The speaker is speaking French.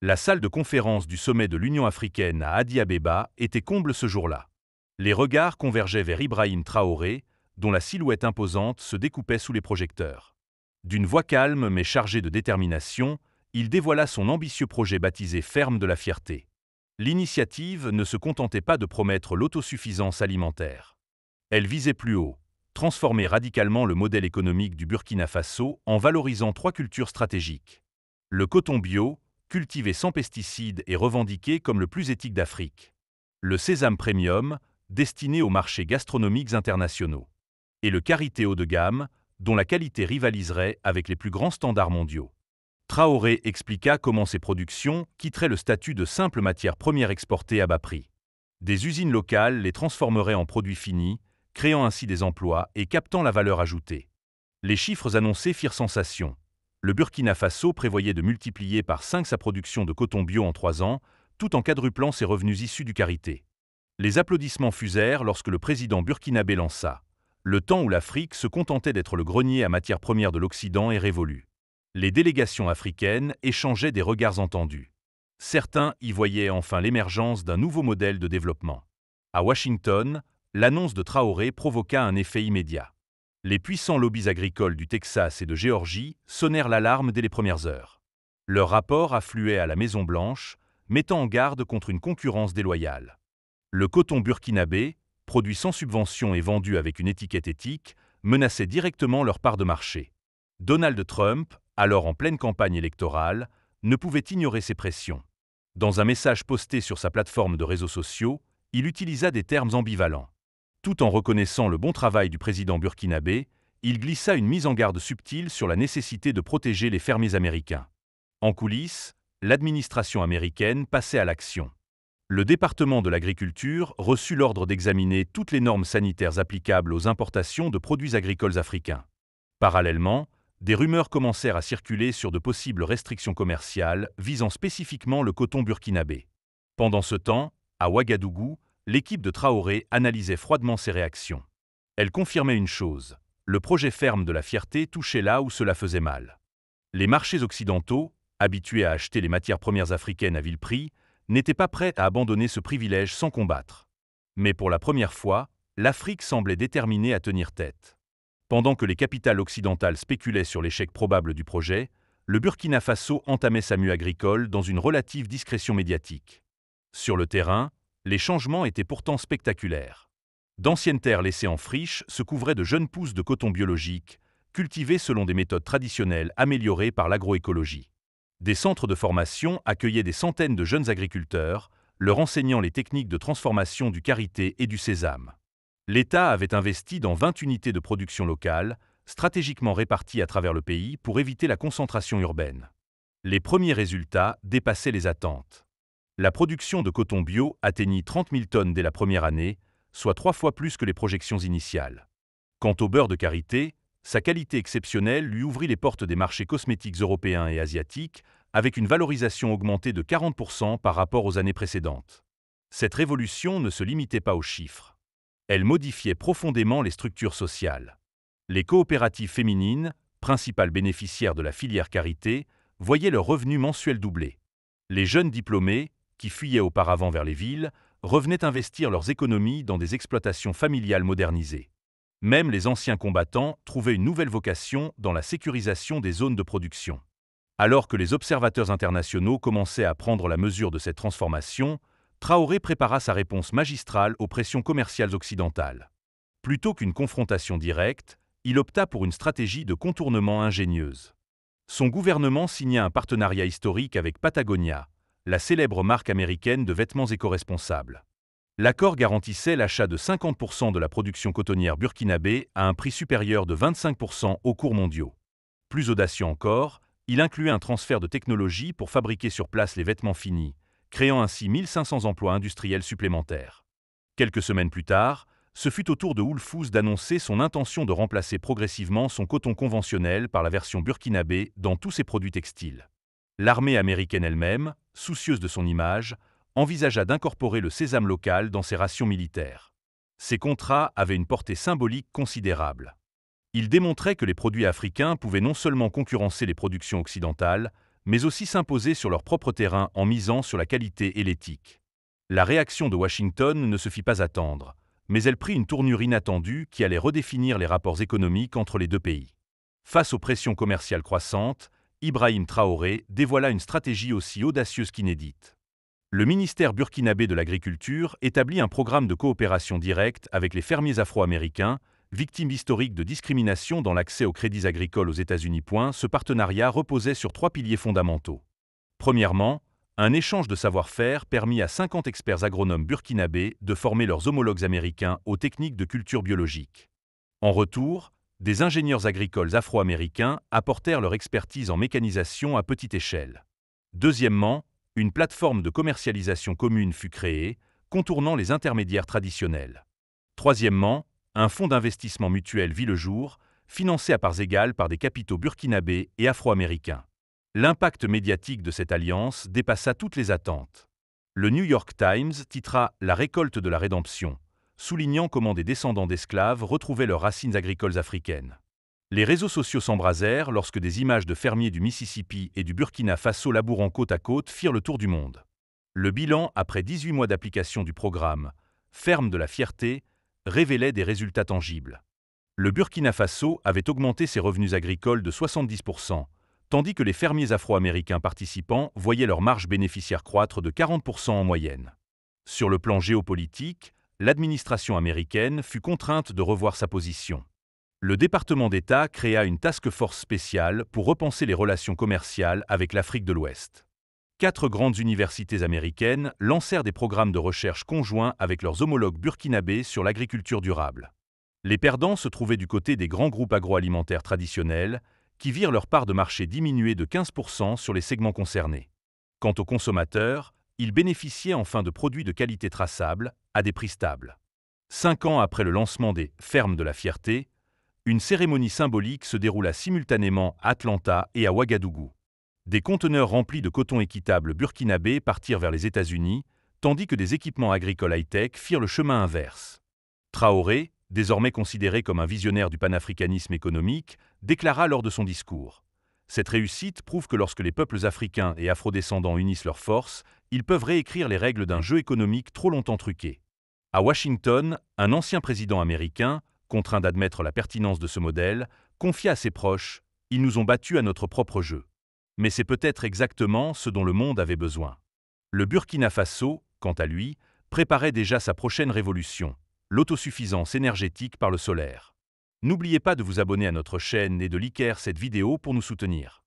La salle de conférence du sommet de l'Union africaine à Addis Abeba était comble ce jour-là. Les regards convergeaient vers Ibrahim Traoré, dont la silhouette imposante se découpait sous les projecteurs. D'une voix calme mais chargée de détermination, il dévoila son ambitieux projet baptisé Ferme de la Fierté. L'initiative ne se contentait pas de promettre l'autosuffisance alimentaire. Elle visait plus haut, transformer radicalement le modèle économique du Burkina Faso en valorisant 3 cultures stratégiques. Le coton bio, cultivé sans pesticides et revendiqué comme le plus éthique d'Afrique. Le sésame premium, destiné aux marchés gastronomiques internationaux. Et le karité haut de gamme, dont la qualité rivaliserait avec les plus grands standards mondiaux. Traoré expliqua comment ces productions quitteraient le statut de simple matière première exportée à bas prix. Des usines locales les transformeraient en produits finis, créant ainsi des emplois et captant la valeur ajoutée. Les chiffres annoncés firent sensation. Le Burkina Faso prévoyait de multiplier par 5 sa production de coton bio en 3 ans, tout en quadruplant ses revenus issus du karité. Les applaudissements fusèrent lorsque le président burkinabé lança. Le temps où l'Afrique se contentait d'être le grenier à matières premières de l'Occident est révolu. Les délégations africaines échangeaient des regards entendus. Certains y voyaient enfin l'émergence d'un nouveau modèle de développement. À Washington, l'annonce de Traoré provoqua un effet immédiat. Les puissants lobbies agricoles du Texas et de Géorgie sonnèrent l'alarme dès les premières heures. Leurs rapports affluaient à la Maison-Blanche, mettant en garde contre une concurrence déloyale. Le coton burkinabé, produit sans subvention et vendu avec une étiquette éthique, menaçait directement leur part de marché. Donald Trump, alors en pleine campagne électorale, ne pouvait ignorer ces pressions. Dans un message posté sur sa plateforme de réseaux sociaux, il utilisa des termes ambivalents. Tout en reconnaissant le bon travail du président burkinabé, il glissa une mise en garde subtile sur la nécessité de protéger les fermiers américains. En coulisses, l'administration américaine passait à l'action. Le département de l'agriculture reçut l'ordre d'examiner toutes les normes sanitaires applicables aux importations de produits agricoles africains. Parallèlement, des rumeurs commencèrent à circuler sur de possibles restrictions commerciales visant spécifiquement le coton burkinabé. Pendant ce temps, à Ouagadougou, l'équipe de Traoré analysait froidement ces réactions. Elle confirmait une chose, le projet Ferme de la Fierté touchait là où cela faisait mal. Les marchés occidentaux, habitués à acheter les matières premières africaines à vil prix, n'étaient pas prêts à abandonner ce privilège sans combattre. Mais pour la première fois, l'Afrique semblait déterminée à tenir tête. Pendant que les capitales occidentales spéculaient sur l'échec probable du projet, le Burkina Faso entamait sa mue agricole dans une relative discrétion médiatique. Sur le terrain, les changements étaient pourtant spectaculaires. D'anciennes terres laissées en friche se couvraient de jeunes pousses de coton biologique, cultivées selon des méthodes traditionnelles améliorées par l'agroécologie. Des centres de formation accueillaient des centaines de jeunes agriculteurs, leur enseignant les techniques de transformation du karité et du sésame. L'État avait investi dans 20 unités de production locale, stratégiquement réparties à travers le pays pour éviter la concentration urbaine. Les premiers résultats dépassaient les attentes. La production de coton bio atteignit 30 000 tonnes dès la première année, soit 3 fois plus que les projections initiales. Quant au beurre de karité, sa qualité exceptionnelle lui ouvrit les portes des marchés cosmétiques européens et asiatiques, avec une valorisation augmentée de 40% par rapport aux années précédentes. Cette révolution ne se limitait pas aux chiffres. Elle modifiait profondément les structures sociales. Les coopératives féminines, principales bénéficiaires de la filière karité, voyaient leurs revenus mensuels doubler. Les jeunes diplômés, qui fuyaient auparavant vers les villes, revenaient investir leurs économies dans des exploitations familiales modernisées. Même les anciens combattants trouvaient une nouvelle vocation dans la sécurisation des zones de production. Alors que les observateurs internationaux commençaient à prendre la mesure de cette transformation, Traoré prépara sa réponse magistrale aux pressions commerciales occidentales. Plutôt qu'une confrontation directe, il opta pour une stratégie de contournement ingénieuse. Son gouvernement signa un partenariat historique avec Patagonia, la célèbre marque américaine de vêtements éco-responsables. L'accord garantissait l'achat de 50% de la production cotonnière burkinabé à un prix supérieur de 25% aux cours mondiaux. Plus audacieux encore, il incluait un transfert de technologie pour fabriquer sur place les vêtements finis, créant ainsi 1500 emplois industriels supplémentaires. Quelques semaines plus tard, ce fut au tour de Woolfoods d'annoncer son intention de remplacer progressivement son coton conventionnel par la version burkinabé dans tous ses produits textiles. L'armée américaine elle-même, soucieuse de son image, envisagea d'incorporer le sésame local dans ses rations militaires. Ces contrats avaient une portée symbolique considérable. Ils démontraient que les produits africains pouvaient non seulement concurrencer les productions occidentales, mais aussi s'imposer sur leur propre terrain en misant sur la qualité et l'éthique. La réaction de Washington ne se fit pas attendre, mais elle prit une tournure inattendue qui allait redéfinir les rapports économiques entre les deux pays. Face aux pressions commerciales croissantes, Ibrahim Traoré dévoila une stratégie aussi audacieuse qu'inédite. Le ministère burkinabé de l'Agriculture établit un programme de coopération directe avec les fermiers afro-américains, victimes historiques de discrimination dans l'accès aux crédits agricoles aux États-Unis. Ce partenariat reposait sur 3 piliers fondamentaux. Premièrement, un échange de savoir-faire permit à 50 experts agronomes burkinabés de former leurs homologues américains aux techniques de culture biologique. En retour, des ingénieurs agricoles afro-américains apportèrent leur expertise en mécanisation à petite échelle. Deuxièmement, une plateforme de commercialisation commune fut créée, contournant les intermédiaires traditionnels. Troisièmement, un fonds d'investissement mutuel vit le jour, financé à parts égales par des capitaux burkinabés et afro-américains. L'impact médiatique de cette alliance dépassa toutes les attentes. Le New York Times titra « La récolte de la rédemption », soulignant comment des descendants d'esclaves retrouvaient leurs racines agricoles africaines. Les réseaux sociaux s'embrasèrent lorsque des images de fermiers du Mississippi et du Burkina Faso labourant côte à côte firent le tour du monde. Le bilan, après 18 mois d'application du programme « Ferme de la fierté », révélait des résultats tangibles. Le Burkina Faso avait augmenté ses revenus agricoles de 70%, tandis que les fermiers afro-américains participants voyaient leurs marges bénéficiaires croître de 40% en moyenne. Sur le plan géopolitique, l'administration américaine fut contrainte de revoir sa position. Le département d'État créa une task force spéciale pour repenser les relations commerciales avec l'Afrique de l'Ouest. 4 grandes universités américaines lancèrent des programmes de recherche conjoints avec leurs homologues burkinabés sur l'agriculture durable. Les perdants se trouvaient du côté des grands groupes agroalimentaires traditionnels, qui virent leur part de marché diminuer de 15% sur les segments concernés. Quant aux consommateurs, ils bénéficiaient enfin de produits de qualité traçable, à des prix stables. 5 ans après le lancement des « Fermes de la fierté », une cérémonie symbolique se déroula simultanément à Atlanta et à Ouagadougou. Des conteneurs remplis de coton équitable burkinabé partirent vers les États-Unis, tandis que des équipements agricoles high-tech firent le chemin inverse. Traoré, désormais considéré comme un visionnaire du panafricanisme économique, déclara lors de son discours : « Cette réussite prouve que lorsque les peuples africains et afrodescendants unissent leurs forces, ils peuvent réécrire les règles d'un jeu économique trop longtemps truqué. » À Washington, un ancien président américain, contraint d'admettre la pertinence de ce modèle, confia à ses proches « Ils nous ont battus à notre propre jeu. » Mais c'est peut-être exactement ce dont le monde avait besoin. Le Burkina Faso, quant à lui, préparait déjà sa prochaine révolution, l'autosuffisance énergétique par le solaire. N'oubliez pas de vous abonner à notre chaîne et de liker cette vidéo pour nous soutenir.